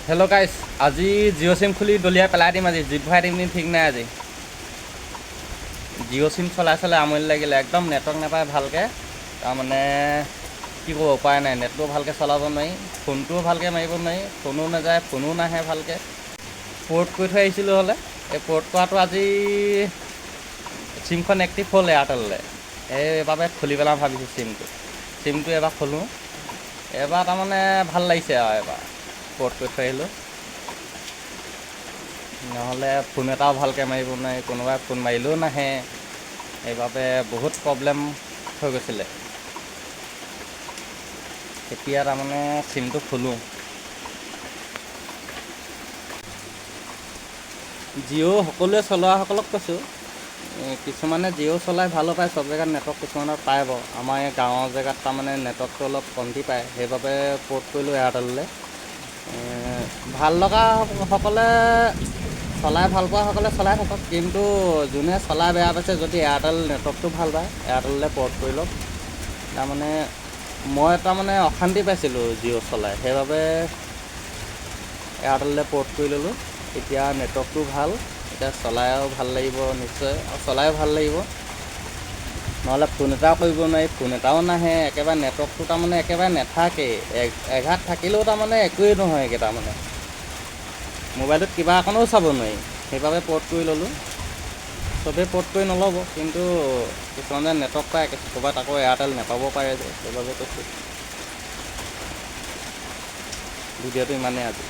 Hello' গাইছ, আজি Jio' SIM খুলি দলিয়াই পেলাই দিম। আজি জিপ ভৰাই দিম নি ঠিক নাই। আজি জিঅ' চিম চলাই আমনি লাগিলে, একদম নেটৱৰ্ক নাপায় ভালকৈ। তাৰমানে কি ক'ব, উপায় নাই। নেটটো ভালকৈ চলাব নোৱাৰি, ফোনটোও ভালকৈ মাৰিব নোৱাৰি, ফোনো নাযায়, ফোনো নাহে ভালকৈ। পৰ্ট কৰি থৈ আহিছিলোঁ হ'লে, এই পৰ্ট কৰাটো আজি চিমখন এক্টিভ হ'ল এয়াৰটেললৈ। এইবাবে খুলি পেলাওঁ ভাবিছোঁ চিমটো এবাৰ খোলোঁ। এবাৰ তাৰমানে ভাল লাগিছে আৰু এবাৰ পৰ্ট কৰি থৈ আহিলোঁ। নহ'লে ফোন এটাও ভালকৈ মাৰিব নোৱাৰি, কোনোবাই ফোন মাৰিলেও নাহে। সেইবাবে বহুত প্ৰব্লেম হৈ গৈছিলে। এতিয়া তাৰমানে চিমটো খোলোঁ। জিঅ' সকলোৱে চলোৱাসকলক কৈছোঁ, কিছুমানে জিঅ' চলাই ভালো পায়। চব জেগাত নেটৱৰ্ক কিছুমানৰ পায় বাৰু। আমাৰ এই গাঁৱৰ জেগাত তাৰমানে নেটৱৰ্কটো অলপ কমটি পায়, সেইবাবে পৰ্ট কৰিলোঁ এয়াৰটেললৈ। ভাল লগা সকলে, চলাই ভাল পোৱাসকলে চলাই থাকক, কিন্তু যোনে চলাই বেয়া পাইছে, যদি এয়াৰটেল নেটৱৰ্কটো ভাল পায় এয়াৰটেললৈ পৰ্ট কৰি লওক। তাৰমানে মই তাৰমানে অশান্তি পাইছিলোঁ জিঅ' চলাই, সেইবাবে এয়াৰটেললৈ পৰ্ট কৰি ল'লোঁ। এতিয়া নেটৱৰ্কটো ভাল, এতিয়া চলায়ো ভাল লাগিব নিশ্চয়, আৰু চলায়ো ভাল লাগিব। নহ'লে ফোন এটাও কৰিব নোৱাৰি, ফোন এটাও নাহে, একেবাৰে নেটৱৰ্কটো তাৰমানে একেবাৰে নাথাকেই। এঘাত থাকিলেও তাৰমানে একোৱেই নহয়গৈ। তাৰমানে মোবাইলটোত কিবা অকণো চাব নোৱাৰি, সেইবাবে পৰ্ট কৰি ল'লোঁ। চবেই পৰ্ট কৰি নল'ব, কিন্তু কিছুমানে নেটৱৰ্ক পায়, ক'ৰবাত আকৌ এয়াৰটেল নাপাব পাৰে যে, সেইবাবে কৈছোঁ। ভিডিঅ'টো ইমানেই আজি।